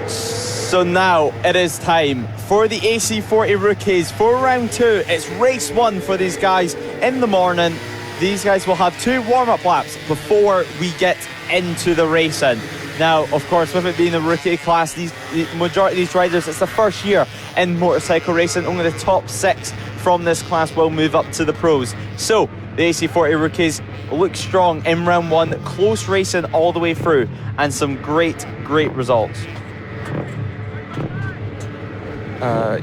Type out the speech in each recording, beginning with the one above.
So now it is time for the AC40 Rookies for round 2. It's race 1 for these guys in the morning. These guys will have 2 warm-up laps before we get into the racing. Now, of course, with it being a rookie class, the majority of these riders, it's the first year in motorcycle racing. Only the top 6 from this class will move up to the pros. So the AC40 Rookies look strong in round 1, close racing all the way through, and some great results.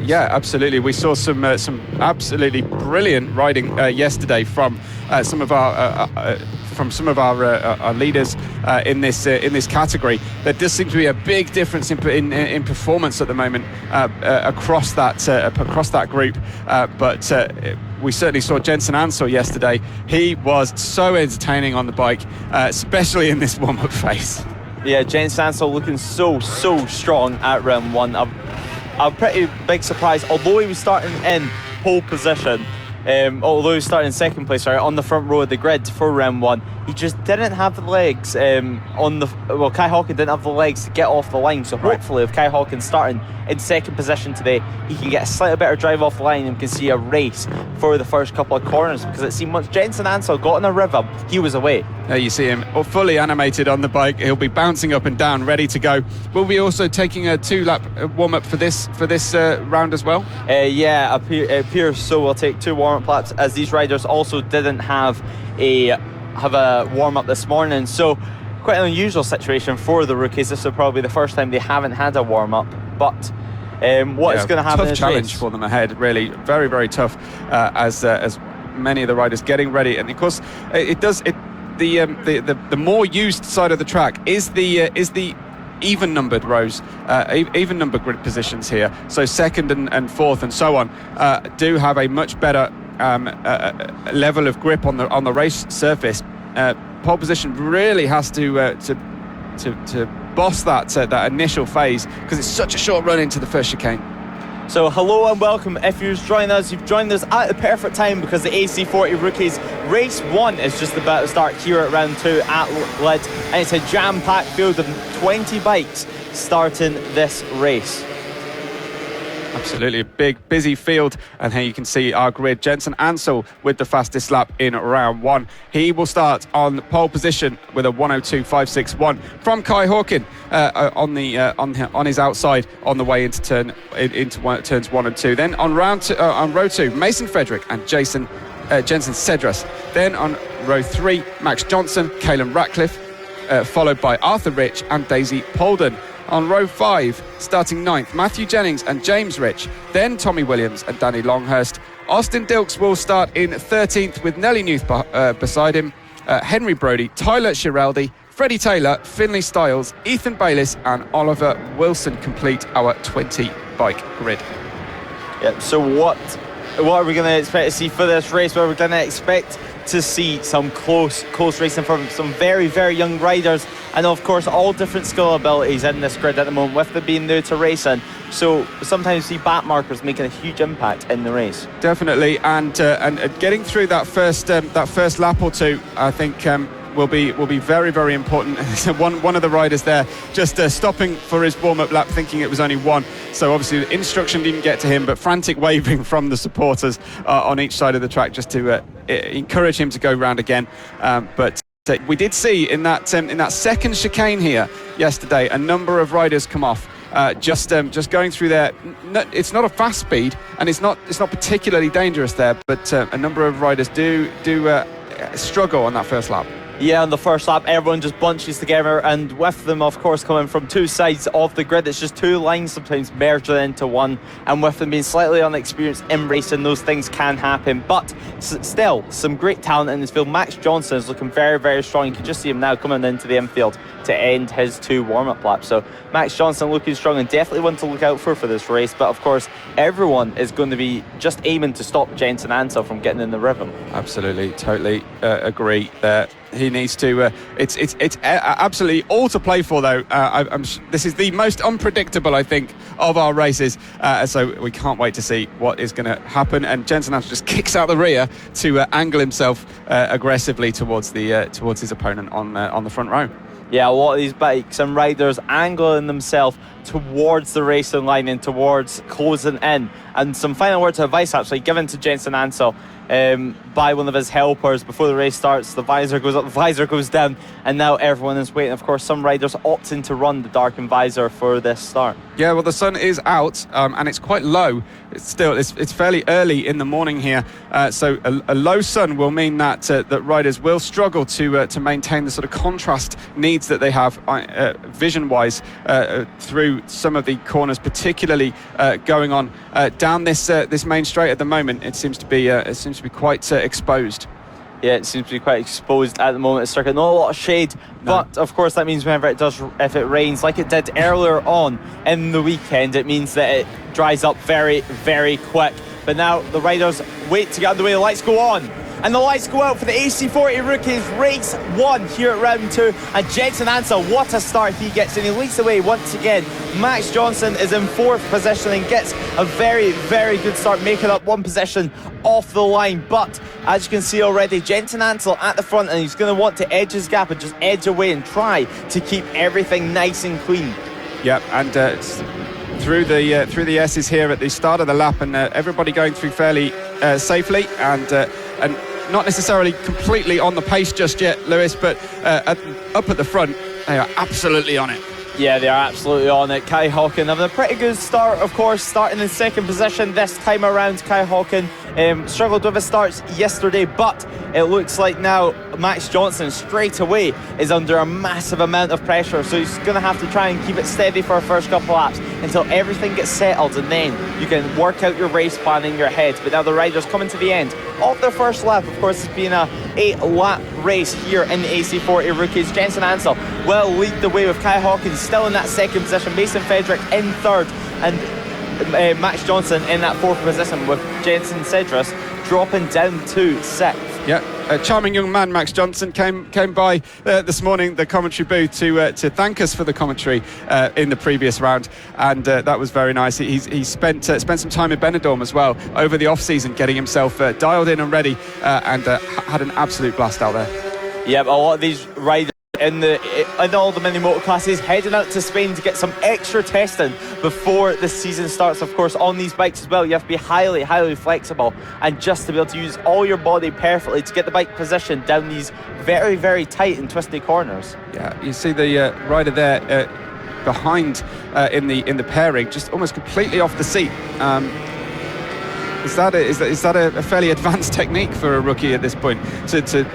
Yeah, absolutely. We saw some absolutely brilliant riding yesterday from some of our leaders in this category. There does seem to be a big difference in performance at the moment across that group. But we certainly saw Jensen Ansel yesterday. He was so entertaining on the bike, especially in this warm-up phase. Yeah, Jensen Ansel looking so strong at round 1. A pretty big surprise, although he was starting in pole position, although he was starting in second place, on the front row of the grid for round 1, he just didn't have the legs Kai Hawkins didn't have the legs to get off the line. So hopefully, if Kai Hawkins starting in second position today, he can get a slightly better drive off the line and can see a race for the first couple of corners, because it seemed once Jensen Ansel got in a rhythm, he was away. There you see him fully animated on the bike. He'll be bouncing up and down, ready to go. We'll be also taking a 2-lap warm-up for this round as well. Yeah, it appears so. We'll take 2 warm-up laps, as these riders also didn't have a warm-up this morning. So quite an unusual situation for the rookies. This is probably the first time they haven't had a warm-up. But what is going to happen? Tough challenge for them ahead, really. Very tough as many of the riders getting ready. And of course, the more used side of the track is the even numbered rows, even numbered grid positions here. So second and fourth and so on do have a much better level of grip on the race surface. Pole position really has to boss that initial phase, because it's such a short run into the first chicane. So hello and welcome. If you've joined us at the perfect time, because the AC40 Rookies race 1 is just about to start here at round 2 at Lydd, and it's a jam-packed field of 20 bikes starting this race. Absolutely, a big, busy field, and here you can see our grid. Jensen Ansel with the fastest lap in round 1. He will start on pole position with a 1:02.561 from Kai Hawkins on his outside on the way into turns 1 and 2. Then on row 2, Mason Frederick and Jensen Cedras. Then on row 3, Max Johnson, Caelan Ratcliffe, followed by Arthur Rich and Daisy Polden. On row 5, starting 9th, Matthew Jennings and James Rich, then Tommy Williams and Danny Longhurst. Austin Dilks will start in 13th with Nelly Newth beside him, Henry Brody, Tyler Shireldi, Freddie Taylor, Finlay Stiles, Ethan Bayliss and Oliver Wilson complete our 20-bike grid. Yep, so what are we going to expect to see for this race? Well, we're going to expect to see some close racing from some very young riders, and of course all different skill abilities in this grid at the moment, with them being new to racing. So sometimes you see back markers making a huge impact in the race. Definitely, and getting through that first lap or two, I think will be very important. one of the riders there just stopping for his warm-up lap, thinking it was only 1. So obviously the instruction didn't get to him, but frantic waving from the supporters on each side of the track just to encourage him to go round again. But we did see in that second chicane here yesterday a number of riders come off. Just going through there. It's not a fast speed, and it's not particularly dangerous there, but a number of riders do struggle on that first lap. Yeah, on the first lap, everyone just bunches together, and with them, of course, coming from 2 sides of the grid, it's just 2 lines sometimes merging into one, and with them being slightly unexperienced in racing, those things can happen. But still, some great talent in this field. Max Johnson is looking very strong. You can just see him now coming into the infield to end his 2 warm-up laps. So Max Johnson looking strong, and definitely one to look out for this race. But of course, everyone is going to be just aiming to stop Jensen Ansel from getting in the rhythm. Absolutely, totally agree there. He needs to. It's absolutely all to play for, though. This is the most unpredictable, I think, of our races. So we can't wait to see what is going to happen. And Jensen Ansel just kicks out the rear to angle himself aggressively towards his opponent on the front row. Yeah, a lot of these bikes and riders angling themselves towards the racing line and towards closing in. And some final words of advice actually given to Jensen Ansel by one of his helpers before the race starts. The visor goes up, the visor goes down, and now everyone is waiting. Of course, some riders opting to run the darkened visor for this start. Yeah, well, the sun is out and it's quite low. It's fairly early in the morning here, so a low sun will mean that that riders will struggle to maintain the sort of contrast needs that they have vision-wise through some of the corners, particularly going on down this main straight at the moment. It seems to be quite exposed. Yeah, it seems to be quite exposed at the moment. It's circuit, not a lot of shade, but of course that means whenever if it rains, like it did earlier on in the weekend, it means that it dries up very, very quick. But now the riders wait to get underway. The lights go on, and the lights go out for the AC40 Rookies race 1 here at round 2. And Jensen Ansel, what a start he gets, and he leads the way once again. Max Johnson is in 4th position and gets a very, very good start, making up 1 position off the line. But as you can see already, Jensen Ansel at the front, and he's going to want to edge his gap and just edge away and try to keep everything nice and clean. Yeah, and through the S's here at the start of the lap, and everybody going through fairly safely and not necessarily completely on the pace just yet, Lewis, but up at the front, they are absolutely on it. Yeah, they are absolutely on it. Kai Hawken having a pretty good start, of course, starting in 2nd position this time around. Kai Hawken struggled with his starts yesterday, but it looks like now Max Johnson straight away is under a massive amount of pressure, so he's going to have to try and keep it steady for the first couple of laps until everything gets settled, and then you can work out your race plan in your head. But now the riders coming to the end of their first lap. Of course, it's been a 8-lap race here in the AC40 Rookies. Jensen Ansel will lead the way with Kai Hawkins still in that 2nd position, Mason Frederick in 3rd, and Max Johnson in that 4th position, with Jensen Cedras dropping down to 6th. Yeah, a charming young man, Max Johnson, came by this morning, the commentary booth, to thank us for the commentary in the previous round, and that was very nice. He spent some time in Benidorm as well over the off-season, getting himself dialed in and ready, and had an absolute blast out there. Yeah, a lot of these riders in all the Minimoto classes heading out to Spain to get some extra testing before the season starts. Of course, on these bikes as well, you have to be highly, highly flexible, and just to be able to use all your body perfectly to get the bike positioned down these very, very tight and twisty corners. Yeah, you see the rider there behind in the pairing, just almost completely off the seat. Is that a fairly advanced technique for a rookie at this point, to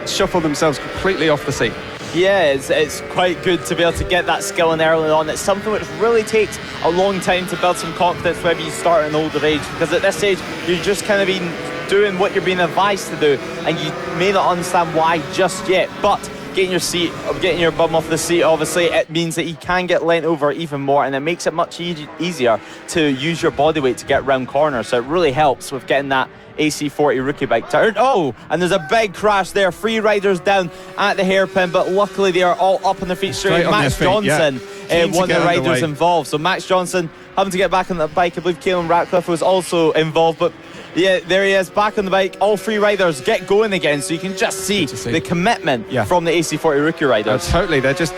shuffle themselves completely off the seat? Yeah, it's quite good to be able to get that skill in early on. It's something which really takes a long time to build some confidence whenever you start at an older age, because at this age you're just kind of been doing what you're being advised to do, and you may not understand why just yet. But getting your bum off the seat, obviously, it means that you can get leant over even more, and it makes it much easier to use your body weight to get round corners. So it really helps with getting that AC40 Rookie bike turned. Oh, and there's a big crash there. 3 riders down at the hairpin, but luckily they are all up on their feet straight. Max Johnson, one of the riders involved. So Max Johnson having to get back on the bike. I believe Caelan Ratcliffe was also involved, but yeah, there he is, back on the bike. All 3 riders get going again, so you can just see the commitment from the AC40 Rookie riders. Totally, they just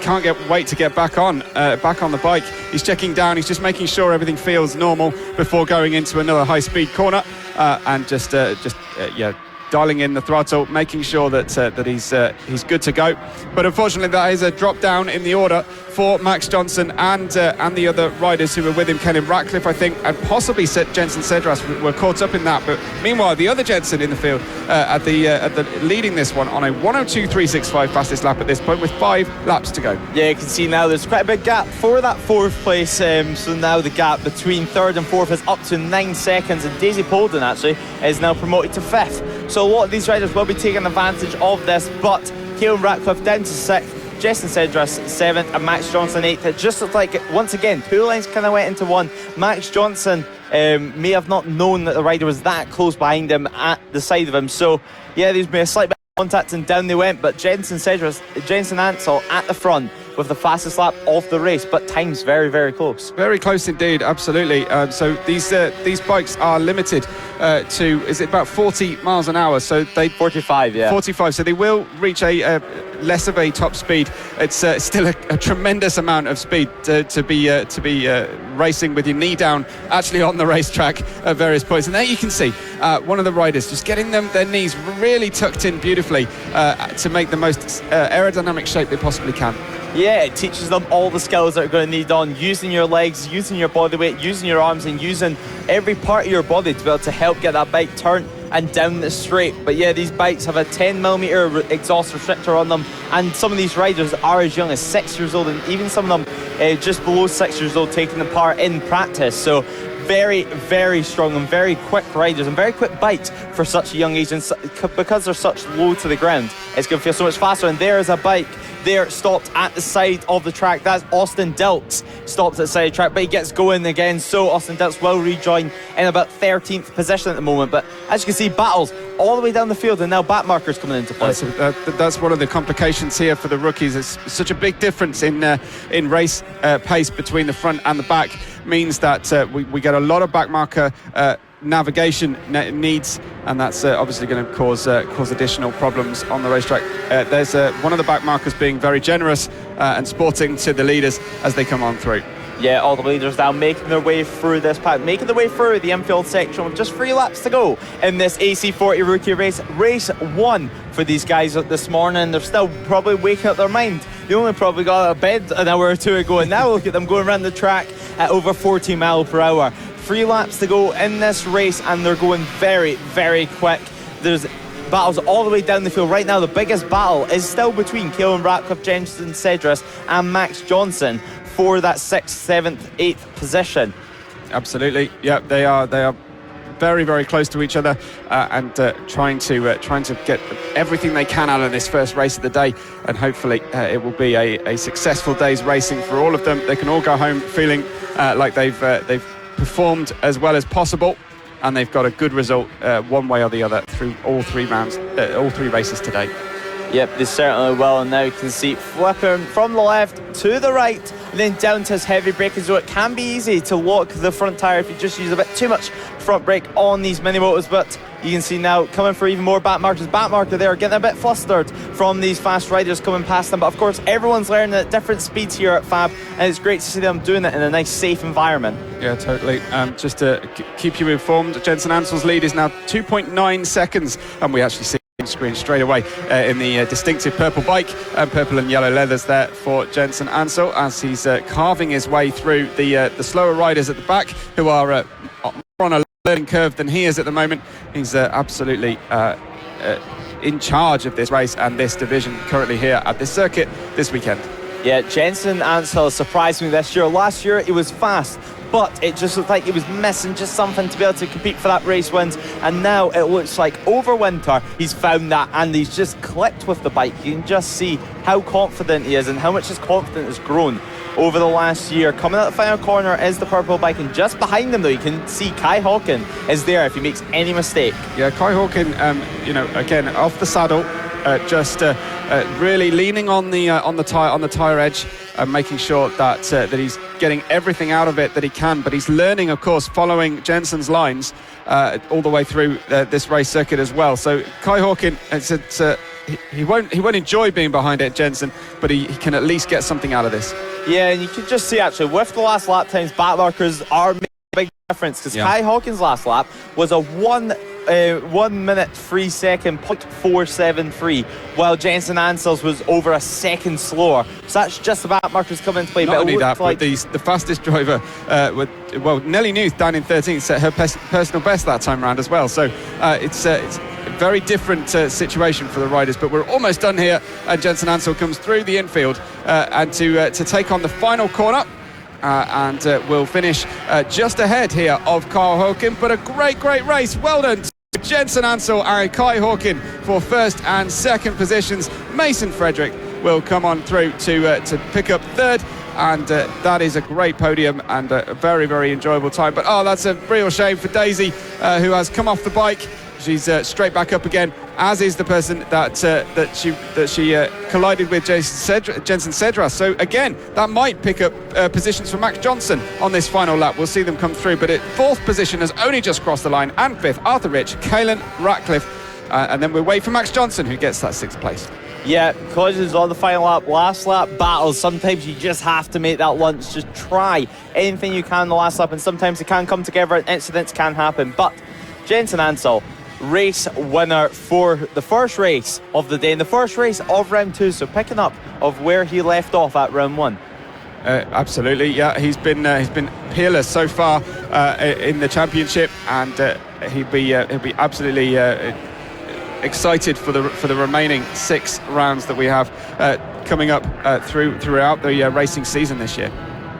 can't wait to get back on the bike. He's checking down, he's just making sure everything feels normal before going into another high-speed corner, and just dialing in the throttle, making sure that he's good to go. But unfortunately, that is a drop down in the order for Max Johnson and the other riders who were with him. Caelan Ratcliffe, I think, and possibly Jensen Cedras were caught up in that. But meanwhile, the other Jensen in the field at the leading this one on a 1:02.365 fastest lap at this point, with 5 laps to go. Yeah, you can see now there's quite a big gap for that 4th place. So now the gap between 3rd and 4th is up to 9 seconds, and Daisy Polden actually is now promoted to 5th. So a lot of these riders will be taking advantage of this, but Caelan Ratcliffe down to 6th, Jensen Cedras 7th, and Max Johnson 8th. It just looked like, once again, 2 lines kind of went into one. Max Johnson may have not known that the rider was that close behind him at the side of him. So, yeah, there's been a slight bit of contact and down they went, but Jensen Ansel at the front with the fastest lap of the race, but times very, very close. Very close indeed, absolutely. So these bikes are limited to, is it about 40 miles an hour? So they 45, yeah. 45. So they will reach a less of a top speed. It's still a tremendous amount of speed to be racing with your knee down, actually on the racetrack at various points. And there you can see one of the riders just getting their knees really tucked in beautifully to make the most aerodynamic shape they possibly can. Yeah, it teaches them all the skills that are going to need on using your legs, using your body weight, using your arms, and using every part of your body to be able to help get that bike turned and down the straight. But yeah, these bikes have a 10mm exhaust restrictor on them, and some of these riders are as young as 6 years old, and even some of them just below 6 years old taking the part in practice. So very, very strong and very quick riders and very quick bikes for such a young age, and because they're such low to the ground, it's going to feel so much faster. And there is a bike there stopped at the side of the track. That's Austin Dilks stopped at the side of the track, but he gets going again, so Austin Dilks will rejoin in about 13th position at the moment. But as you can see, battles all the way down the field, and now back markers coming into play. That's one of the complications here for the rookies. It's such a big difference in race pace between the front and the back, means that we get a lot of back marker navigation needs, and that's obviously going to cause additional problems on the racetrack. There's one of the back markers being very generous and sporting to the leaders as they come on through. Yeah, all the leaders now making their way through this pack, making their way through the infield section with just 3 laps to go in this AC40 Rookie race. Race 1 for these guys this morning. They're still probably waking up their mind. They only probably got out of bed an hour or two ago, and now look at them going around the track at over 40 miles per hour. 3 laps to go in this race, and they're going very, very quick. There's battles all the way down the field. Right now, the biggest battle is still between Caolan Ratcliffe, Jenson Cedras and Max Johnson for that 6th, 7th, 8th position. Absolutely, yeah, they are very, very close to each other, and trying to get everything they can out of this first race of the day, and hopefully it will be a successful day's racing for all of them. They can all go home feeling like they've performed as well as possible, and they've got a good result one way or the other through all 3 rounds, all 3 races today. Yep, they certainly will, and now you can see flipping from the left to the right, and then down to his heavy braking zone. It can be easy to lock the front tyre if you just use a bit too much front brake on these Minimotos, but you can see now coming for even more back markers. Back marker there, getting a bit flustered from these fast riders coming past them, but of course everyone's learning at different speeds here at FAB, and it's great to see them doing it in a nice safe environment. Yeah, totally. Just to keep you informed, Jenson Ansell's lead is now 2.9 seconds, and we actually see screen straight away in the distinctive purple bike and purple and yellow leathers there for Jenson Ansell, as he's carving his way through the slower riders at the back, who are on a learning curve than he is at the moment. He's absolutely in charge of this race and this division currently here at this circuit this weekend. Yeah, Jenson Ansell surprised me this year. Last year he was fast, but it just looked like he was missing just something to be able to compete for that race wins, and now it looks like over winter he's found that, and he's just clicked with the bike. You can just see how confident he is and how much his confidence has grown over the last year. Coming out the final corner is the purple bike, and just behind him though you can see Kai Hawken is there if he makes any mistake. Yeah, Kai Hawken, again off the saddle, really leaning on the tire edge, making sure that he's getting everything out of it that he can. But he's learning, of course, following Jenson's lines all the way through this race circuit as well. So Kai Hawken, he won't enjoy being behind it, Jenson, but he can at least get something out of this. Yeah, and you can just see actually with the last lap times, back markers are making a big difference, because Kai Hawken's last lap was a 1 minute 3 second 0.473, while Jenson Ansell's was over a second slower. So that's just the back markers coming into play. Not only that, but the fastest driver, Nelly Newth down in 13th, set her personal best that time round as well. So it's a very different situation for the riders, but we're almost done here, and Jenson Ansell comes through the infield and to take on the final corner. And we'll finish just ahead here of Kyle Hawken. But a great race. Well done to Jenson Ansell and Kai Hawken for first and second positions. Mason Frederick will come on through to pick up third. And that is a great podium and a very, very enjoyable time. But that's a real shame for Daisy, who has come off the bike. She's straight back up again, as is the person that she collided with, Jensen Cedras. So again, that might pick up positions for Max Johnson on this final lap. We'll see them come through, but at 4th position has only just crossed the line, and 5th, Arthur Rich, Kaelan Ratcliffe, and then we'll wait for Max Johnson, who gets that 6th place. Yeah, collisions on the final lap, last lap battles. Sometimes you just have to make that lunge. Just try anything you can in the last lap, and sometimes it can come together and incidents can happen. But Jensen Ansell, race winner for the first race of the day and the first race of round 2, so picking up of where he left off at round 1. Absolutely, yeah. He's been peerless so far in the championship, and he'll be absolutely excited for the remaining 6 rounds that we have coming up throughout the racing season this year.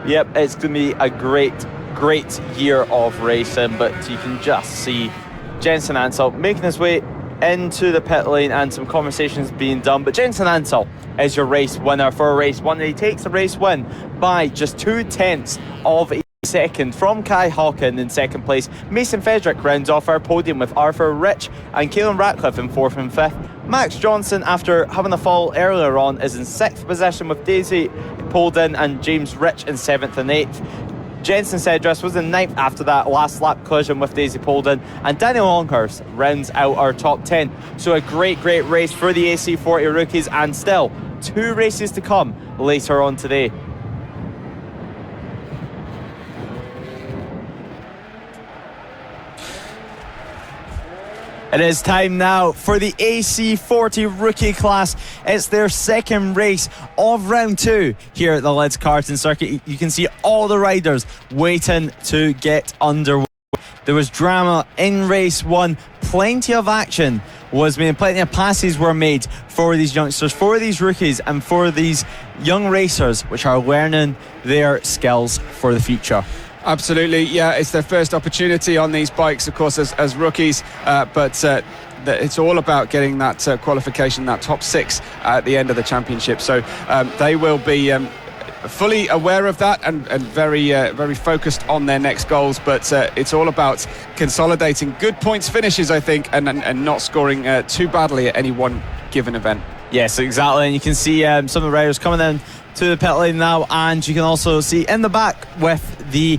Yep, it's going to be a great year of racing, but you can just see Jensen Ansell making his way into the pit lane and some conversations being done. But Jensen Ansell is your race winner for race 1, and he takes the race win by just 0.2 of a second from Kai Hawken in 2nd place. Mason Frederick rounds off our podium with Arthur Rich and Kaelan Ratcliffe in 4th and 5th. Max Johnson, after having a fall earlier on, is in 6th position with Daisy Polden and James Rich in 7th and 8th. Jensen Cedras was in 9th after that last lap collision with Daisy Polden, and Daniel Longhurst rounds out our top 10. So a great race for the AC40 Rookies, and still 2 races to come later on today. It is time now for the AC40 Rookie class. It's their 2nd race of round 2 here at the Lydd Karting Circuit. You can see all the riders waiting to get underway. There was drama in race 1. Plenty of action was made. Plenty of passes were made for these youngsters, for these rookies, and for these young racers which are learning their skills for the future. Absolutely, yeah. It's their first opportunity on these bikes, of course, as rookies, but it's all about getting that qualification, that top 6 at the end of the championship. So they will be fully aware of that and very focused on their next goals. But it's all about consolidating good points finishes, I think, and not scoring too badly at any one given event. Yes, exactly. And you can see some of the riders coming in to the pit lane now, and you can also see in the back with the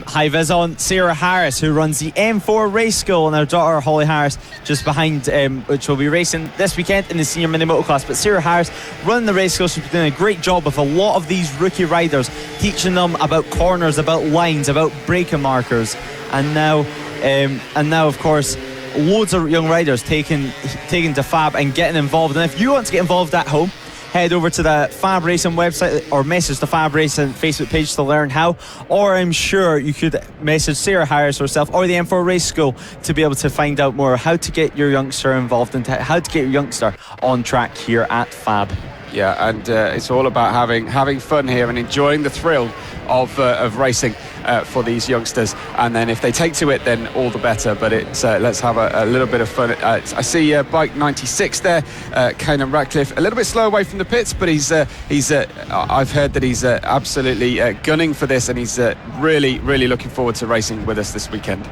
high vis on, Sarah Harris, who runs the M4 race school, and her daughter Holly Harris just behind, which will be racing this weekend in the senior Minimoto class. But Sarah Harris running the race school, she's been doing a great job with a lot of these rookie riders, teaching them about corners, about lines, about braking markers, and now of course loads of young riders taking to FAB and getting involved. And if you want to get involved at home, head over to the FAB-Racing website or message the FAB-Racing Facebook page to learn how, or I'm sure you could message Sarah Harris herself or the M4 Race School to be able to find out more how to get your youngster involved and how to get your youngster on track here at FAB. Yeah, and it's all about having fun here and enjoying the thrill of racing for these youngsters. And then if they take to it, then all the better. But it's let's have a little bit of fun. I see bike 96 there, Kaelan Ratcliffe, a little bit slow away from the pits, but he's I've heard that he's absolutely gunning for this, and he's really looking forward to racing with us this weekend.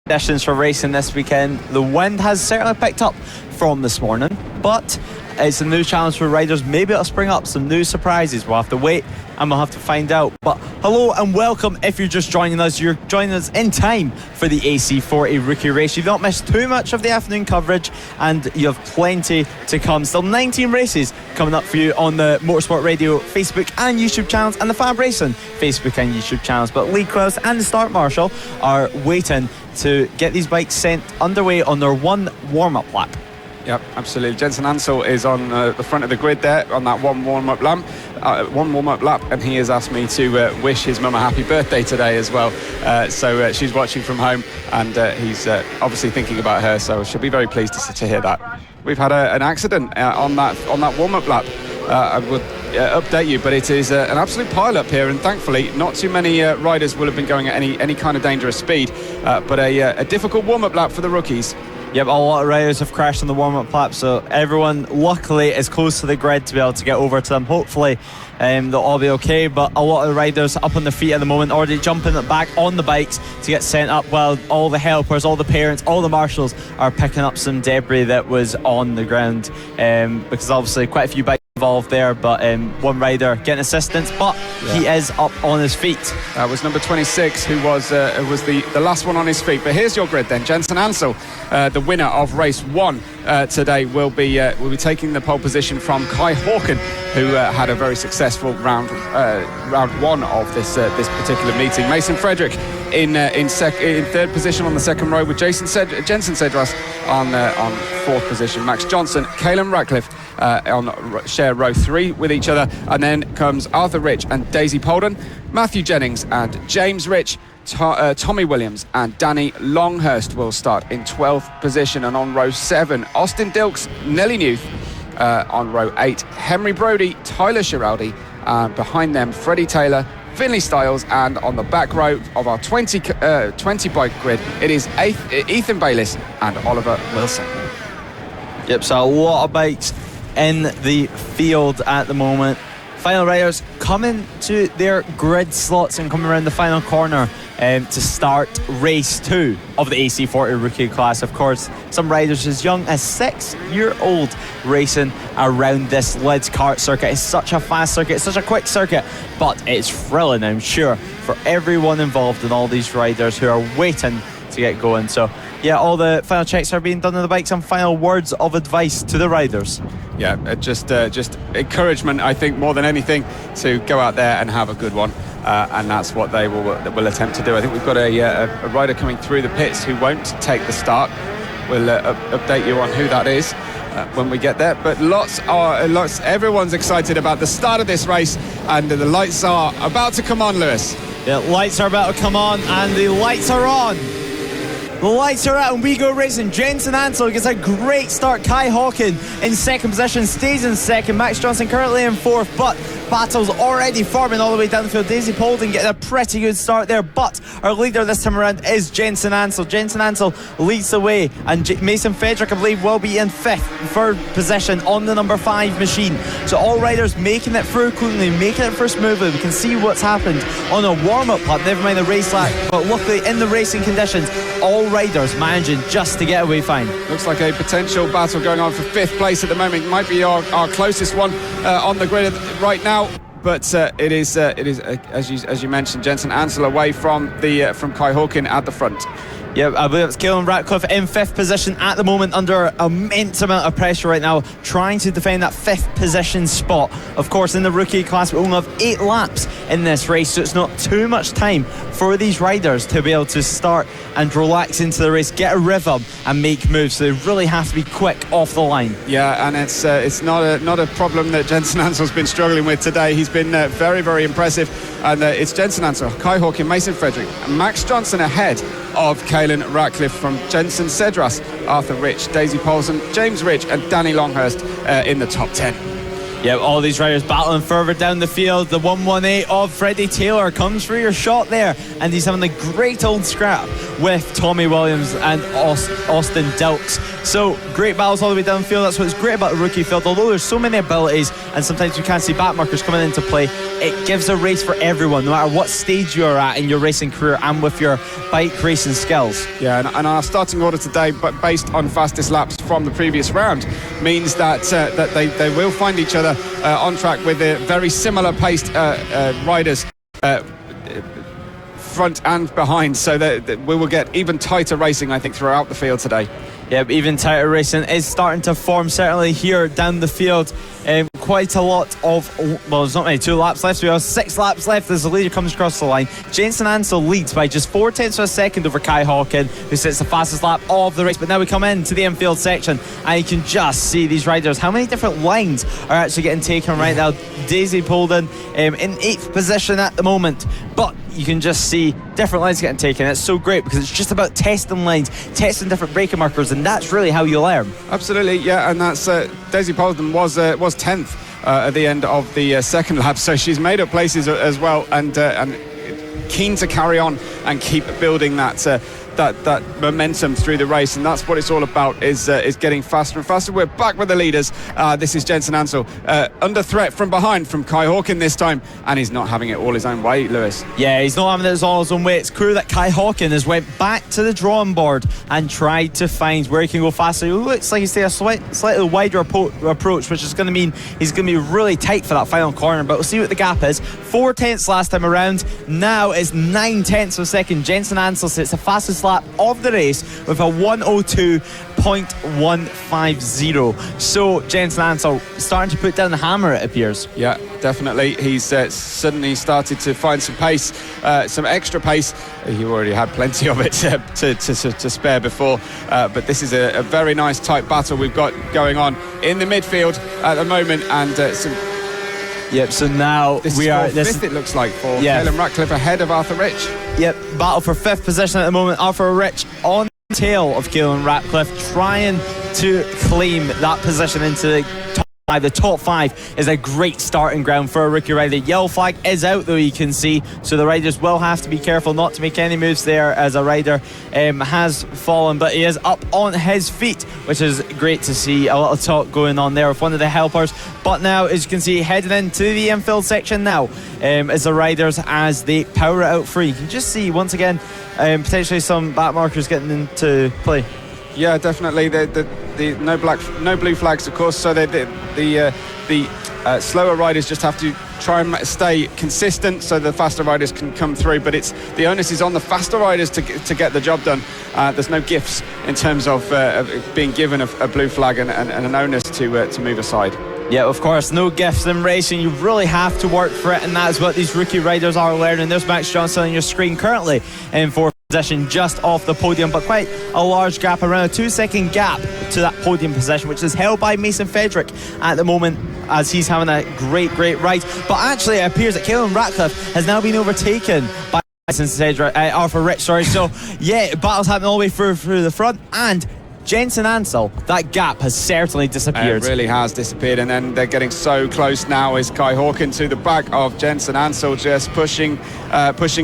Conditions for racing this weekend. The wind has certainly picked up from this morning, but it's a new challenge for riders. Maybe it'll spring up some new surprises. We'll have to wait and we'll have to find out. But hello and welcome if you're just joining us. You're joining us in time for the AC40 Rookie Race. You've not missed too much of the afternoon coverage, and you have plenty to come. Still 19 races coming up for you on the Motorsport Radio Facebook and YouTube channels, and the FAB-Racing Facebook and YouTube channels. But Lee Krause and the Start Marshal are waiting to get these bikes sent underway on their one warm-up lap. Yep, absolutely. Jensen Ansell is on the front of the grid there on that one warm-up lap, and he has asked me to wish his mum a happy birthday today as well. So she's watching from home, and he's obviously thinking about her, so she'll be very pleased to hear that. We've had an accident on that warm-up lap. I would update you, but it is an absolute pile-up here, and thankfully not too many riders will have been going at any kind of dangerous speed, but a difficult warm-up lap for the rookies. Yep, a lot of riders have crashed on the warm-up lap, so everyone luckily is close to the grid to be able to get over to them. Hopefully they'll all be okay, but a lot of riders up on their feet at the moment, already jumping back on the bikes to get sent up, while all the helpers, all the parents, all the marshals are picking up some debris that was on the ground, because obviously quite a few bikes involved there, but one rider getting assistance, but he is up on his feet. That was number 26, who was the last one on his feet. But here's your grid then. Jensen Ansel, the winner of race 1 today, will be taking the pole position from Kai Hawken, who had a very successful round 1 of this particular meeting. Mason Frederick in third position on the second row, with Jensen Cedras on 4th position. Max Johnson, Caelan Ratcliffe share row 3 with each other, and then comes Arthur Rich and Daisy Polden, Matthew Jennings and James Rich, Tommy Williams and Danny Longhurst will start in 12th position, and on row 7 Austin Dilks, Nelly Newth, on row 8 Henry Brody, Tyler Shiraldi, and behind them Freddie Taylor, Finley Stiles, and on the back row of our 20 bike grid it is Ethan Bayliss and Oliver Wilson. Yep, so a lot of bikes in the field at the moment. Final riders coming to their grid slots and coming around the final corner to start race 2 of the AC40 Rookie class. Of course, some riders as young as 6-year-old racing around this Lydd kart circuit. It's such a fast circuit, it's such a quick circuit, but it's thrilling, I'm sure, for everyone involved and all these riders who are waiting to get going. So yeah, all the final checks are being done on the bike. Some final words of advice to the riders. Yeah, just encouragement, I think, more than anything, to go out there and have a good one, and that's what they will attempt to do. I think we've got a rider coming through the pits who won't take the start. We'll update you on who that is when we get there. But everyone's excited about the start of this race, and the lights are about to come on, Lewis. The lights are about to come on, and the lights are on. The lights are out and we go racing. Jensen Ansel gets a great start. Kai Hawken in second position, stays in second. Max Johnson currently in fourth, but battles already forming all the way down the field. Daisy Polden getting a pretty good start there, but our leader this time around is Jensen Ansel. Jensen Ansel leads the way, and Mason Frederick, I believe, will be in third position on the number 5 machine. So all riders making it through cleanly, making it through smoothly. We can see what's happened on a warm-up lap, never mind the race lap, but luckily in the racing conditions, all riders managing just to get away fine. Looks like a potential battle going on for 5th place at the moment. It might be our closest one on the grid right now. But it is as you mentioned, Jensen Ansel away from Kai Hawken at the front. Yeah, I believe it's Caelan Ratcliffe in 5th position at the moment, under immense amount of pressure right now, trying to defend that 5th position spot. Of course, in the rookie class, we only have 8 laps in this race, so it's not too much time for these riders to be able to start and relax into the race, get a rhythm and make moves. So they really have to be quick off the line. Yeah, and it's not a problem that Jensen Ansel's been struggling with today. He's been very, very impressive, and it's Jensen Ansel, Kai Hawken, Mason Frederick, and Max Johnson ahead of Caelan Ratcliffe from Jensen Cedras, Arthur Rich, Daisy Polson, James Rich and Danny Longhurst in the top 10. Yeah, all these riders battling further down the field. The 118 of Freddie Taylor comes for your shot there, and he's having a great old scrap with Tommy Williams and Austin Dilks. So great battles all the way down the field. That's what's great about the rookie field. Although there's so many abilities and sometimes you can't see back markers coming into play, it gives a race for everyone, no matter what stage you're at in your racing career and with your bike racing skills. Yeah, and our starting order today, but based on fastest laps from the previous round, means that they will find each other on track with very similar paced riders front and behind, so that we will get even tighter racing, I think, throughout the field today. Yeah, even tighter racing is starting to form, certainly here down the field. Quite a lot of, well, there's not many, 2 laps left, so we have 6 laps left as the leader comes across the line. Jensen Ansel leads by just 0.4 of a second over Kai Hawken, who sits the fastest lap of the race. But now we come into the infield section and you can just see these riders, how many different lines are actually getting taken right now. Daisy Polden in 8th position at the moment, but you can just see different lines getting taken. It's so great because it's just about testing lines, testing different braking markers, and that's really how you learn. Absolutely, yeah, and that's Daisy Polden was 10th at the end of the second lap, so she's made up places as well, and keen to carry on and keep building that that momentum through the race, and that's what it's all about, is getting faster and faster. We're back with the leaders. This is Jensen Ansel under threat from behind from Kai Hawkin this time, and he's not having it all his own way, Lewis. Yeah, he's not having it all his own way. It's clear that Kai Hawkin has went back to the drawing board and tried to find where he can go faster. It looks like he's taking a slightly wider approach, which is going to mean he's going to be really tight for that final corner, but we'll see what the gap is. 4 tenths last time around, now it's 9 tenths of a second. Jensen Ansel sits the fastest lap of the race with a 1:02.150. So Jensen Ansel starting to put down the hammer, it appears. Yeah, definitely. He's suddenly started to find some pace, some extra pace. He already had plenty of it to spare before, but this is a very nice tight battle we've got going on in the midfield at the moment, and some. Yep, so now we are fifth, it looks like, for Caelan Ratcliffe ahead of Arthur Rich. Yep, battle for 5th position at the moment. Arthur Rich on the tail of Caelan Ratcliffe, trying to claim that position into the top 5. The top 5 is a great starting ground for a rookie rider. Yellow flag is out, though, you can see, so the riders will have to be careful not to make any moves there, as a rider has fallen, but he is up on his feet, which is great to see. A little talk going on there with one of the helpers, but now, as you can see, heading into the infield section now, as the riders, as they power it out free. You can just see once again potentially some back markers getting into play. Yeah, definitely. The no blue flags, of course. So the slower riders just have to try and stay consistent, so the faster riders can come through. But the onus is on the faster riders to get the job done. There's no gifts in terms of being given a blue flag and an onus to move aside. Yeah, of course, no gifts in racing. You really have to work for it, and that is what these rookie riders are learning. There's Max Johnson on your screen currently in 4th position, just off the podium, but quite a large gap, around a 2-second gap to that podium position, which is held by Mason Frederick at the moment, as he's having a great ride. But actually, it appears that Caelan Ratcliffe has now been overtaken by Arthur Rich. So yeah, battles happening all the way through the front, and Jensen Ansel, that gap has certainly disappeared. It really has disappeared, and then they're getting so close now. Is Kai Hawkin to the back of Jensen Ansel, just pushing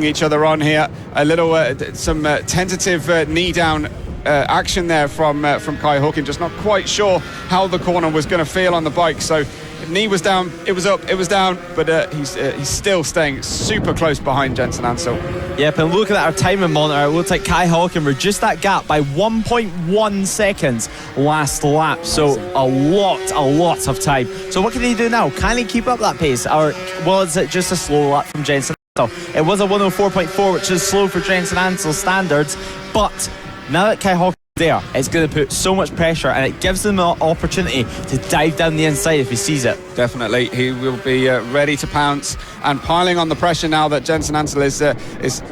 each other on here. A little some tentative knee down action there from Kai Hawkin. Just not quite sure how the corner was going to feel on the bike. So knee was down, it was up, it was down, but he's still staying super close behind Jensen Ansel. Yep, and looking at our timing monitor, it looks like Kai Hawkin reduced that gap by 1.1 seconds last lap. So a lot of time. So what can he do now? Can he keep up that pace, or was it just a slow lap from Jensen Ansel? It was a 104.4, which is slow for Jensen Ansel standards, but now that Kai Hawkin there, it's going to put so much pressure, and it gives them an opportunity to dive down the inside if he sees it. Definitely, he will be ready to pounce and piling on the pressure now that Jensen Ansel is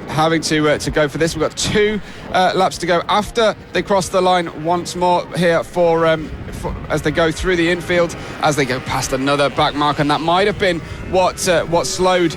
having to go for this. We've got 2 laps to go after they cross the line once more here for as they go through the infield, as they go past another back mark, and that might have been what slowed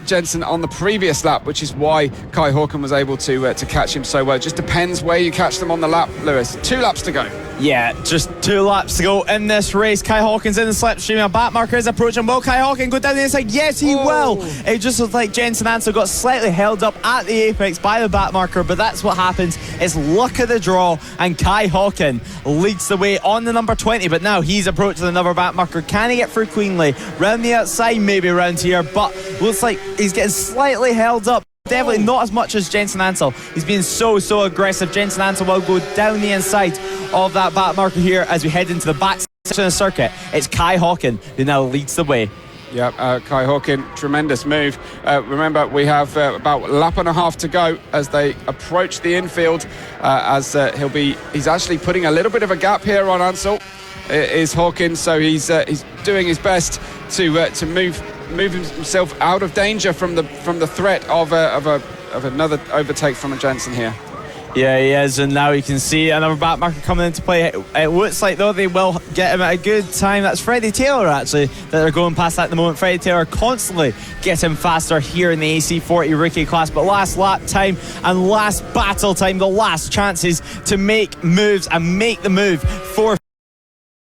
Jensen on the previous lap, which is why Kai Hawkin was able to catch him so well. It just depends where you catch them on the lap, Lewis. 2 laps to go. Yeah, just 2 laps to go in this race. Kai Hawkin's in the slipstream. A back marker is approaching. Will Kai Hawkin go down the inside? Yes, he will. It just looks like Jensen Ansel got slightly held up at the apex by the back marker, but that's what happens. It's luck of the draw, and Kai Hawkin leads the way on the number 20, but now he's approaching another back marker. Can he get through cleanly? Round the outside, maybe around here, but looks like he's getting slightly held up. Definitely not as much as Jensen Ansel. He's been so aggressive. Jensen Ansel will go down the inside of that back marker here as we head into the back section of the circuit. It's Kai Hawkin who now leads the way. Yeah, Kai Hawkin, tremendous move. Remember, we have about a lap and a half to go as they approach the infield, as he's actually putting a little bit of a gap here on Ansel, is Hawkin, so he's doing his best to move himself out of danger from the threat of another overtake from a Jensen here. Yeah, he is, and now you can see another back marker coming into play. It looks like, though, they will get him at a good time. That's Freddie Taylor, actually, that they're going past at the moment. Freddie Taylor constantly gets him faster here in the AC40 Rookie class, but last lap time and last battle time, the last chances to make moves and make the move for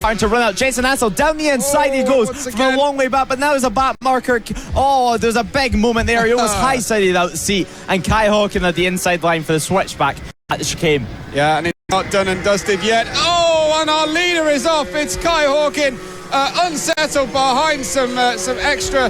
starting to run out. Jenson Ansel down the inside he goes from a long way back, but now there's a back marker. Oh, there's a big moment there. He almost high-sided out the seat, and Kai Hawken at the inside line for the switchback at the chicane. Yeah, and it's not done and dusted yet. Oh, and our leader is off. It's Kai Hawken. Unsettled behind some extra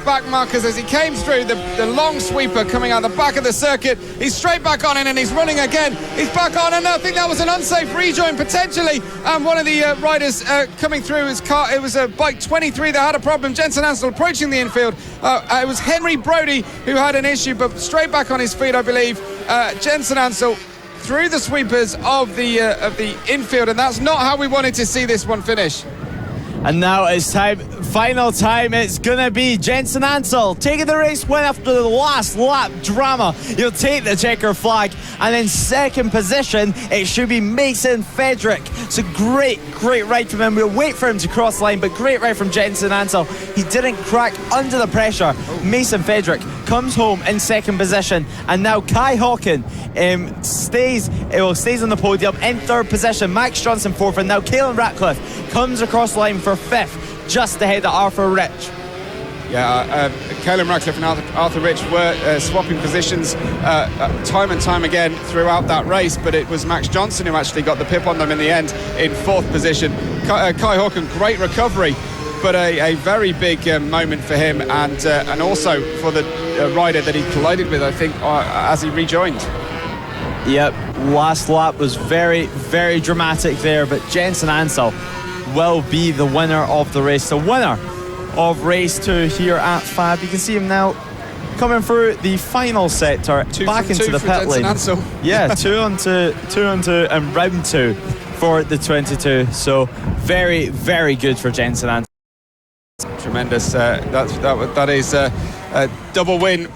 back markers as he came through the long sweeper coming out the back of the circuit. He's straight back on in and he's running again. He's back on, and I think that was an unsafe rejoin potentially. And one of the riders coming through his car, it was a bike 23 that had a problem. Jenson Ansel approaching the infield. It was Henry Brody who had an issue, but straight back on his feet, I believe. Jenson Ansel through the sweepers of the infield, and that's not how we wanted to see this one finish. And now it's time, final time, it's gonna be Jenson Ansel taking the race win after the last lap drama. He'll take the checker flag, and in second position it should be Mason Frederick. It's a great ride from him. We'll wait for him to cross the line, but great ride from Jenson Ansel. He didn't crack under the pressure. Mason Frederick comes home in second position, and now Kai Hawken stays on the podium in third position. Max Johnson fourth, and now Caelan Ratcliffe comes across the line for fifth, just ahead of Arthur Rich. Yeah, Caelan Ratcliffe and Arthur Rich were swapping positions time and time again throughout that race, but it was Max Johnson who actually got the pip on them in the end in fourth position. Kai Hawken, great recovery, but a very big moment for him, and also for the rider that he collided with, I think, as he rejoined. Yep, last lap was very dramatic there, but Jenson Ansel will be the winner of the race. The winner of race 2 here at FAB. You can see him now coming through the final sector, back into the pit lane. Ansel. Yeah, 2 on 2 and round 2 for the 22. So very good for Jenson Ansel. Tremendous. That is a double win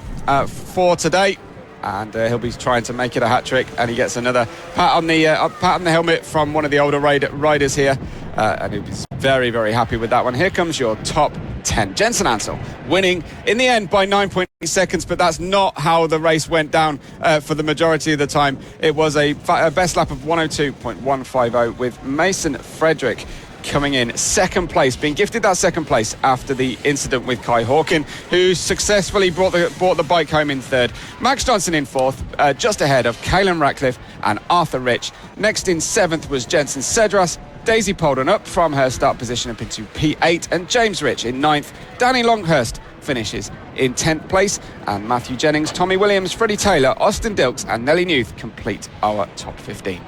for today. And he'll be trying to make it a hat-trick, and he gets another pat on the helmet from one of the older riders here, and he'll be very happy with that one. Here comes your top 10. Jenson Ansel winning in the end by 9.8 seconds, but that's not how the race went down for the majority of the time. It was a best lap of 102.150 with Mason Frederick coming in second place, being gifted that second place after the incident with Kai Hawken, who successfully brought the bike home in third. Max Johnson in fourth, just ahead of Caelan Ratcliffe and Arthur Rich. Next in seventh was Jensen Cedras. Daisy Polden up from her start position up into P8, and James Rich in ninth. Danny Longhurst finishes in 10th place, and Matthew Jennings, Tommy Williams, Freddie Taylor, Austin Dilks and Nelly Newth complete our top 15.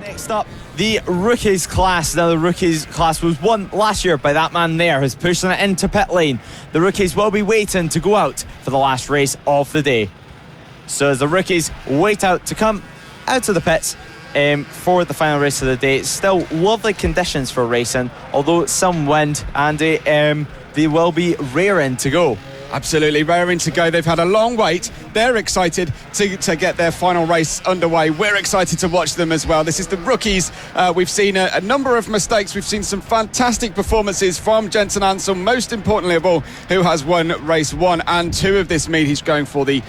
Next up, the rookies class. Now, the rookies class was won last year by that man there who's pushing it into pit lane. The rookies will be waiting to go out for the last race of the day. So as the rookies wait out to come out of the pits for the final race of the day, it's still lovely conditions for racing, although some wind, and they will be raring to go. Absolutely raring to go. They've had a long wait. They're excited to get their final race underway. We're excited to watch them as well. This is the rookies. We've seen a number of mistakes. We've seen some fantastic performances from Jenson Ansel, most importantly of all, who has won race 1 and 2 of this meet. He's going for the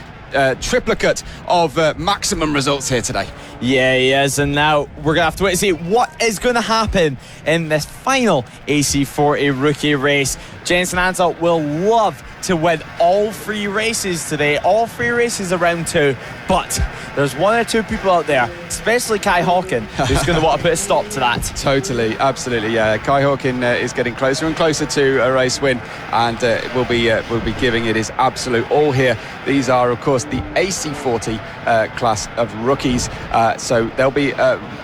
triplicate of maximum results here today. Yeah, he is, and now we're going to have to wait and see what is going to happen in this final AC40 rookie race. Jenson Ansel will love to win all 3 races today, all 3 races around 2, but there's 1 or 2 people out there, especially Kai Hawken, who's going to want to put a stop to that. Totally, absolutely, yeah. Kai Hawken is getting closer and closer to a race win, and will be giving it his absolute all here. These are, of course, the AC40 class of rookies, so they'll be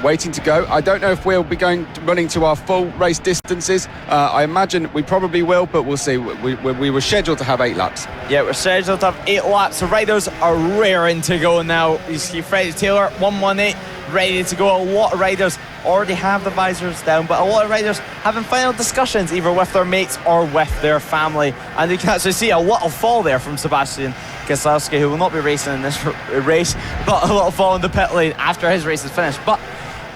waiting to go. I don't know if we'll be running to our full race distances. I imagine we probably will, but we'll see. We were scheduled to have 8 laps. Yeah, we're scheduled to have 8 laps. The riders are raring to go now. You see Freddie Taylor, 118, ready to go. A lot of riders already have the visors down, but a lot of riders having final discussions either with their mates or with their family. And you can actually see a little fall there from Sebastian Kieslowski, who will not be racing in this race, but a little fall in the pit lane after his race is finished. But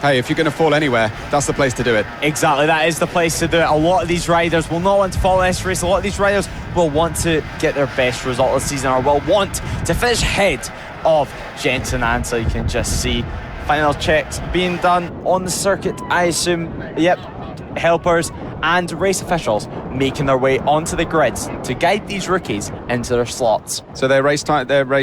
hey, if you're going to fall anywhere, that's the place to do it. Exactly, that is the place to do it. A lot of these riders will not want to fall in this race. A lot of these riders will want to get their best result of the season, or will want to finish ahead of Jenson Ansel. You can just see Final checks being done on the circuit, I assume. Yep, helpers and race officials making their way onto the grids to guide these rookies into their slots. So their race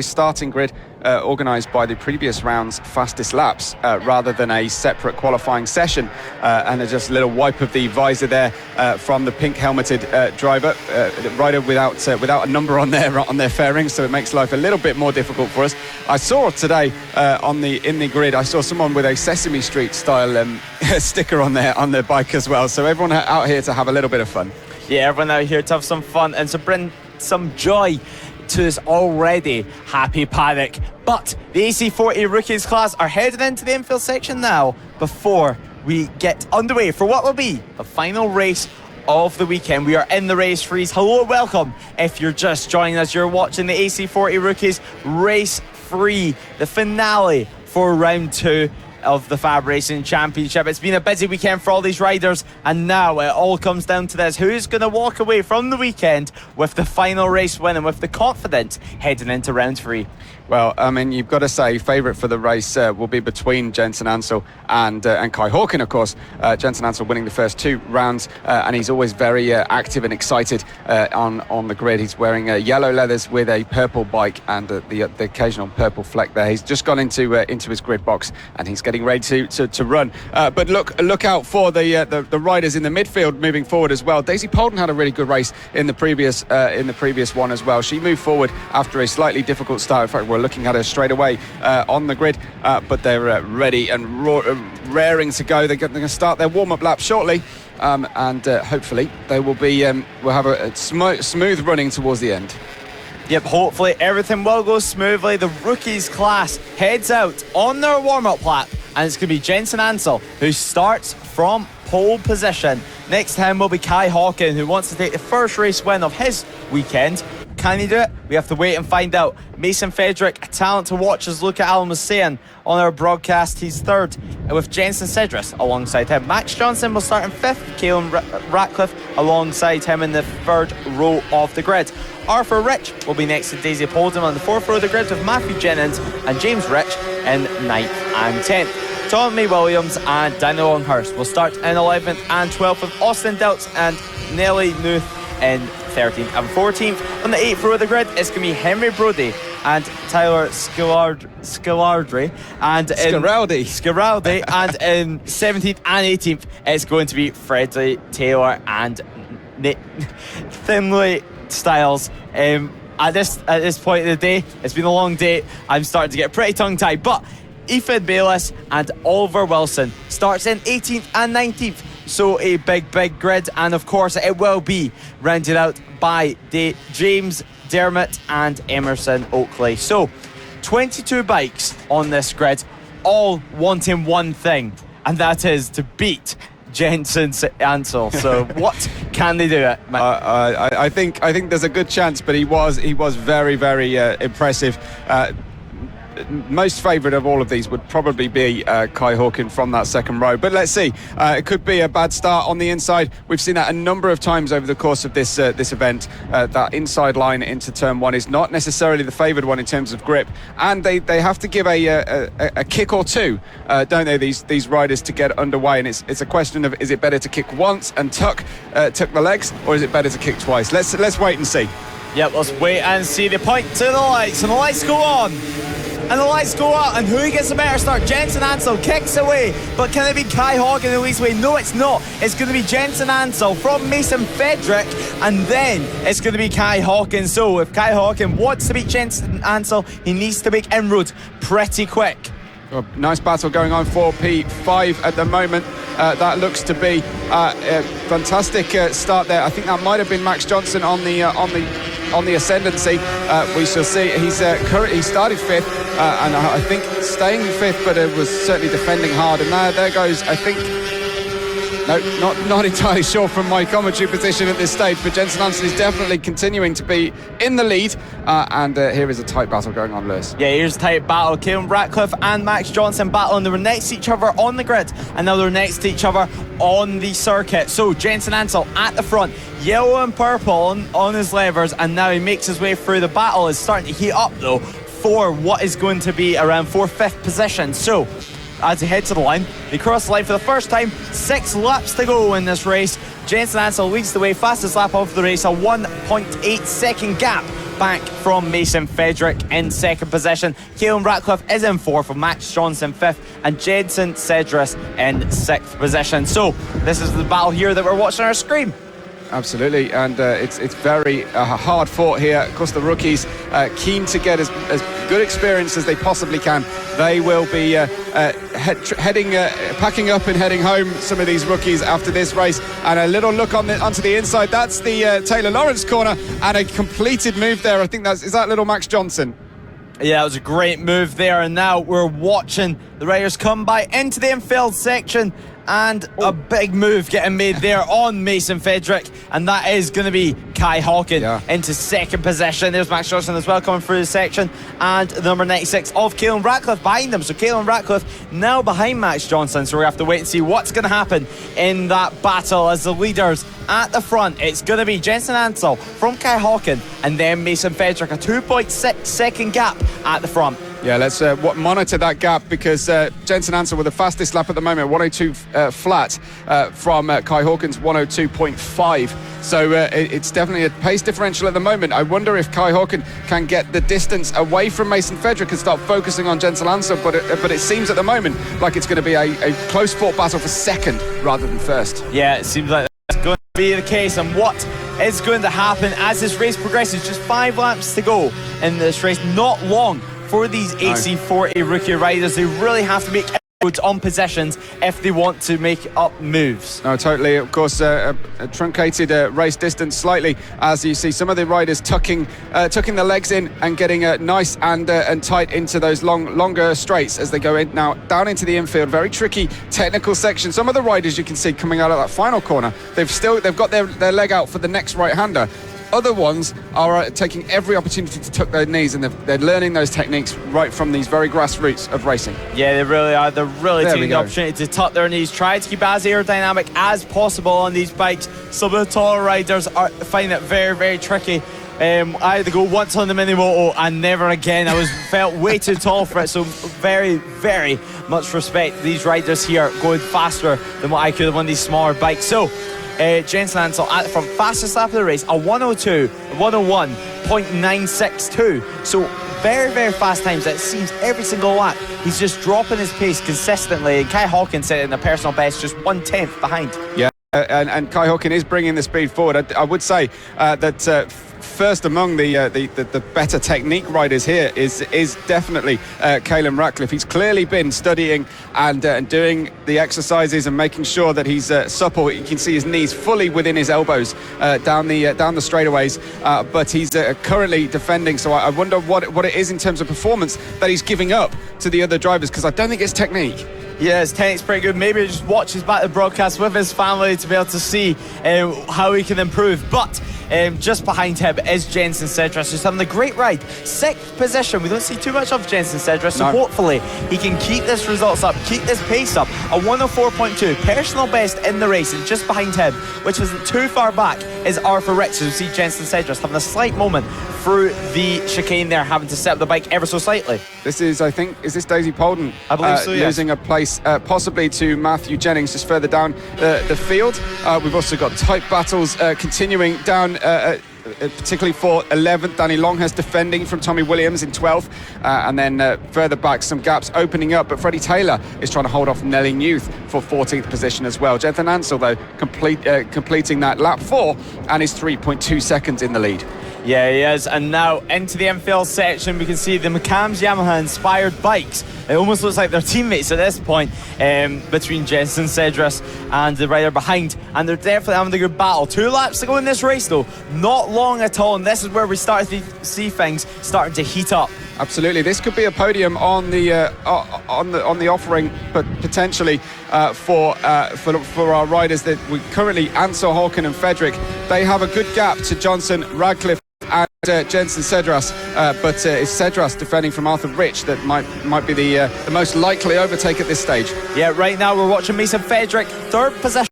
starting grid organised by the previous round's fastest laps rather than a separate qualifying session. And just a little wipe of the visor there from the pink helmeted rider without a number on their fairings, so it makes life a little bit more difficult for us. I saw today in the grid, I saw someone with a Sesame Street style sticker on their bike as well. So everyone out here to have a little bit of fun. Yeah, everyone out here to have some fun and to bring some joy to this already happy paddock. But the AC40 Rookies class are heading into the infield section now before we get underway for what will be the final race of the weekend. We are in the race freeze. Hello, welcome. If you're just joining us, you're watching the AC40 Rookies Race Free, the finale for round 2 of the FAB-Racing Championship. It's been a busy weekend for all these riders, and now it all comes down to this: who's going to walk away from the weekend with the final race win and with the confidence heading into round 3? Well, I mean, you've got to say favourite for the race will be between Jensen Ansel and Kai Hawkin, of course. Jensen Ansel winning the first 2 rounds, and he's always very active and excited on the grid. He's wearing yellow leathers with a purple bike and the occasional purple fleck there. He's just gone into his grid box and he's getting ready to run. But look out for the riders in the midfield moving forward as well. Daisy Polden had a really good race in the previous one as well. She moved forward after a slightly difficult start. In fact, we're looking at her straight away on the grid, but they're ready and raring to go. They're going to start their warm-up lap shortly, and hopefully they will be will have a smooth running towards the end. Yep, hopefully everything will go smoothly. The rookies class heads out on their warm-up lap, and it's going to be Jensen Ansel who starts from pole position. Next to him will be Kai Hawkin, who wants to take the first race win of his weekend. Can he do it? We have to wait and find out. Mason Frederick, a talent to watch, as Luca Allen was saying on our broadcast. He's third, with Jensen Cedrus alongside him. Max Johnson will start in 5th. Caelan Ratcliffe alongside him in the 3rd row of the grid. Arthur Rich will be next to Daisy Polden on the 4th row of the grid, with Matthew Jennings and James Rich in 9th and 10th. Tommy Williams and Daniel Longhurst will start in 11th and 12th, with Austin Deltz and Nelly Nuth in 13th and 14th. On the 8th row of the grid, it's going to be Henry Brody and Tyler Scalardi, and Scaraldi, and in 17th and 18th, it's going to be Freddie Taylor and Finlay Styles. At this point of the day, it's been a long day. I'm starting to get pretty tongue-tied, but Ethan Bayliss and Oliver Wilson starts in 18th and 19th. So a big grid, and of course it will be rounded out by James Dermott and Emerson Oakley. So 22 bikes on this grid, all wanting one thing, and that is to beat Jensen Ansel. So what can they do? I think there's a good chance, but he was very impressive. Most favourite of all of these would probably be Kai Hawkin from that 2nd row, but let's see. It could be a bad start on the inside. We've seen that a number of times over the course of this event. That inside line into turn 1 is not necessarily the favoured one in terms of grip, and they have to give a kick or two, don't they, these riders, to get underway. And it's a question of, is it better to kick once and tuck the legs, or is it better to kick twice? Let's wait and see. Yep, let's wait and see. The point to the lights, and the lights go on. And the lights go out, and who gets a better start? Jensen Ansel kicks away, but can it be Kai Hawkin who leads away? No, it's not. It's going to be Jensen Ansel from Mason Frederick, and then it's going to be Kai Hawkin. So if Kai Hawkin wants to beat Jensen Ansel, he needs to make inroads pretty quick. Well, nice battle going on for P5 at the moment. That looks to be a fantastic start there. I think that might have been Max Johnson on the ascendancy. We shall see. He started 5th, and I think staying 5th, but it was certainly defending hard. And there goes, I think. No, not entirely sure from my commentary position at this stage, but Jensen Ansel is definitely continuing to be in the lead, and here is a tight battle going on, Lewis. Yeah, here's a tight battle. Caelan Ratcliffe and Max Johnson battling. They were next to each other on the grid, and now they're next to each other on the circuit. So Jensen Ansel at the front, yellow and purple on his levers, and now he makes his way through. The battle is starting to heat up, though, for what is going to be around 4th, 5th position. So as they head to the line. They cross the line for the first time. 6 laps to go in this race. Jensen Ansel leads the way, fastest lap of the race, a 1.8 second gap back from Mason Frederick in second position. Caelan Ratcliffe is in fourth, with Max Johnson fifth, and Jensen Cedras in sixth position. So this is the battle here that we're watching on our screen. Absolutely, and it's very hard fought here. Of course, the rookies keen to get as good experience as they possibly can. They will be packing up and heading home, some of these rookies, after this race. And a little look onto the inside. That's the Taylor Lawrence corner, and a completed move there. I think is that little Max Johnson. Yeah, it was a great move there, and now we're watching the riders come by into the infield section, and a big move getting made there on Mason Frederick, and that is going to be Kai Hawken into second position. There's Max Johnson as well coming through the section, and the number 96 of Caelan Ratcliffe behind them. So Caelan Ratcliffe now behind Max Johnson, so we have to wait and see what's going to happen in that battle as the leaders at the front. It's going to be Jensen Ansel from Kai Hawken, and then Mason Frederick, a 2.6 second gap at the front. Yeah, let's monitor that gap, because Jensen Ansel with the fastest lap at the moment, 102 flat from Kai Hawken's 102.5. So it's definitely a pace differential at the moment. I wonder if Kai Hawken can get the distance away from Mason Frederick and start focusing on Jensen Ansel, but it seems at the moment like it's going to be a close fought battle for second rather than first. Yeah, it seems like that's going to be the case, and what is going to happen as this race progresses? Just 5 laps to go in this race, not long for these AC40 rookie riders. They really have to make inroads on positions if they want to make up moves. No, totally. Of course, a truncated race distance slightly, as you see some of the riders tucking the legs in and getting nice and tight into those longer straights as they go in now down into the infield. Very tricky technical section. Some of the riders you can see coming out of that final corner, they've got their leg out for the next right-hander. Other ones are taking every opportunity to tuck their knees, and they're learning those techniques right from these very grassroots of racing. Yeah, they really are. They're really taking the opportunity to tuck their knees, try to keep as aerodynamic as possible on these bikes. Some of the taller riders are finding it very, very tricky. I had to go once on the Minimoto and never again. I felt way too tall for it, so very, very much respect these riders here going faster than what I could have on these smaller bikes. So Jensen Ansel at the front, fastest lap of the race, a 101.962. So very, very fast times. It seems every single lap he's just dropping his pace consistently, and Kai Hawken setting a personal best just 1/10 behind. Yeah, and Kai Hawken is bringing the speed forward. I would say that first among the better technique riders here is definitely Caelan Ratcliffe. He's clearly been studying and doing the exercises and making sure that he's supple. You can see his knees fully within his elbows down the straightaways, but he's currently defending. So I wonder what it is in terms of performance that he's giving up to the other drivers, because I don't think it's technique. Yeah, his technique's pretty good. Maybe just watch his back to broadcast with his family to be able to see how he can improve. But just behind him is Jensen Cedras, who's having a great ride. 6th position. We don't see too much of Jensen Cedras, so hopefully he can keep this results up, keep this pace up. A 104.2, personal best in the race, and just behind him, which isn't too far back, is Arthur Rich. We see Jensen Cedras having a slight moment through the chicane there, having to set up the bike ever so slightly. This is, I think, is this Daisy Polden? I believe so, yes. Losing a place possibly to Matthew Jennings just further down the field. We've also got tight battles continuing down, particularly for 11th. Danny Longhurst defending from Tommy Williams in 12th, and then further back some gaps opening up, but Freddie Taylor is trying to hold off Nelly Newth for 14th position as well. Jensen Ansel though completing that lap 4 and is 3.2 seconds in the lead. Yeah, he is. And now into the infield section, we can see the McCams Yamaha inspired bikes. It almost looks like they're teammates at this point, between Jensen Cedras and the rider behind, and they're definitely having a good battle. 2 laps to go in this race though, not long at all, and this is where we start to see things starting to heat up. Absolutely, this could be a podium on the offering, but potentially for our riders that we currently, Ansel, Hawken and Frederick. They have a good gap to Johnson, Radcliffe and Jensen Cedras, but it's Cedras defending from Arthur Rich that might be the most likely overtake at this stage. Yeah, right now we're watching Mason Frederick, 3rd position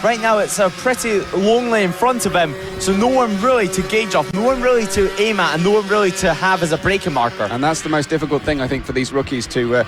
right now it's pretty lonely in front of him, so no one really to gauge off, no one really to aim at, and no one really to have as a braking marker. And that's the most difficult thing, I think, for these rookies to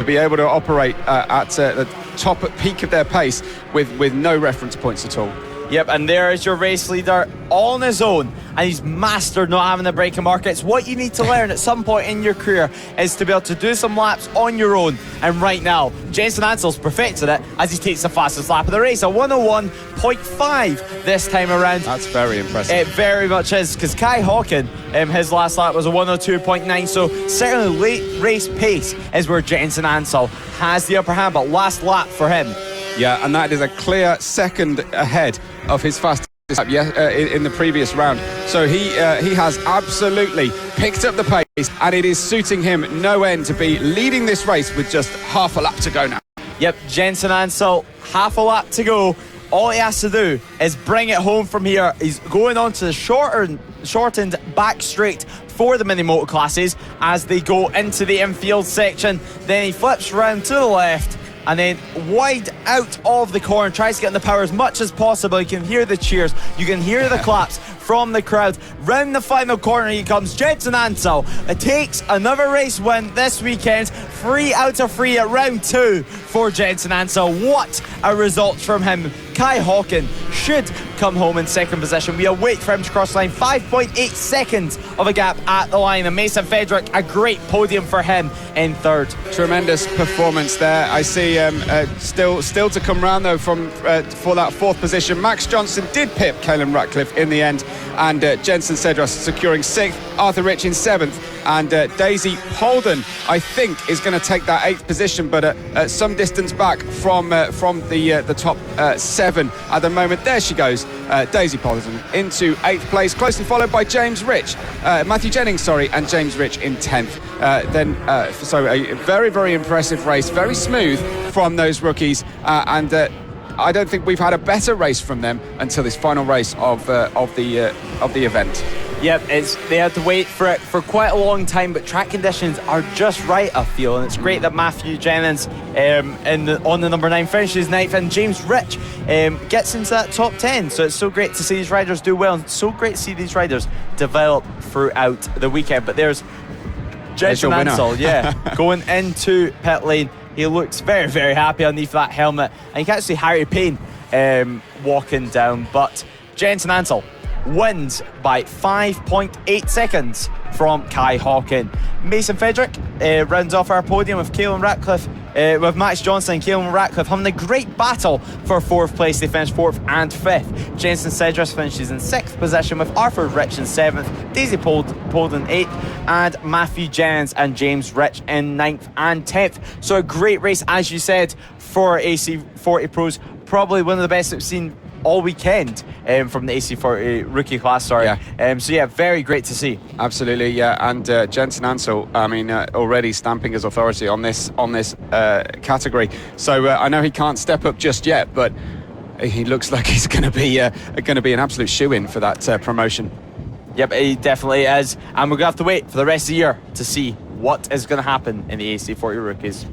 be able to operate at the top peak of their pace with no reference points at all. Yep, and there is your race leader on his own, and he's mastered not having a braking marker. It's what you need to learn at some point in your career, is to be able to do some laps on your own. And right now, Jensen Ansel's perfected it as he takes the fastest lap of the race, a 101.5 this time around. That's very impressive. It very much is, because Kai Hawken, his last lap was a 102.9, so certainly late race pace is where Jensen Ansel has the upper hand, but last lap for him. Yeah, and that is a clear second ahead of his fastest lap in the previous round. So he has absolutely picked up the pace, and it is suiting him no end to be leading this race with just half a lap to go now. Yep, Jensen Ansel, half a lap to go. All he has to do is bring it home from here. He's going on to the shortened back straight for the Minimoto classes as they go into the infield section. Then he flips around to the left, and then wide out of the corner, tries to get in the power as much as possible. You can hear the cheers, you can hear the claps from the crowd. Round the final corner he comes, Jensen Ansel. It takes another race win this weekend, 3 out of 3 at round 2 for Jensen Ansel. What a result from him. Kai Hawken should come home in second position. We await for him to cross the line. 5.8 seconds of a gap at the line. And Mason Fedrick, a great podium for him in third. Tremendous performance there. I see still to come round though for that fourth position. Max Johnson did pip Caelan Ratcliffe in the end, and Jensen Cedras securing 6th, Arthur Rich in 7th, and Daisy Holden, I think, is going to take that 8th position, but at some distance back from the top 7 at the moment. There she goes, Daisy Holden into 8th place, closely followed by Matthew Jennings, and James Rich in 10th. So a very, very impressive race, very smooth from those rookies, and I don't think we've had a better race from them until this final race of the event. Yep, they had to wait for it for quite a long time, but track conditions are just right, I feel, and it's great that Matthew Jennings on the number 9 finishes 9th, and James Rich gets into that top 10. So it's so great to see these riders do well, and so great to see these riders develop throughout the weekend. But there's Jensen Ansel, going into pit lane. He looks very, very happy underneath that helmet, and you can't see Harry Payne walking down, but Jensen Ansel wins by 5.8 seconds from Kai Hawken. Mason Fedrick rounds off our podium with Caelan Ratcliffe, with Max Johnson and Caelan Ratcliffe having a great battle for 4th place. They finished 4th and 5th. Jensen Cedras finishes in 6th position with Arthur Rich in 7th, Daisy Polden 8th, and Matthew Jennings and James Rich in 9th and 10th. So a great race, as you said, for AC40 Pros. Probably one of the best that we've seen all weekend from the AC40 rookie class, very great to see. Absolutely, yeah, and Jensen Ansel, already stamping his authority on this category. So I know he can't step up just yet, but he looks like he's going to be an absolute shoo-in for that promotion. Yep, he definitely is, and we're going to have to wait for the rest of the year to see what is going to happen in the AC40 rookies.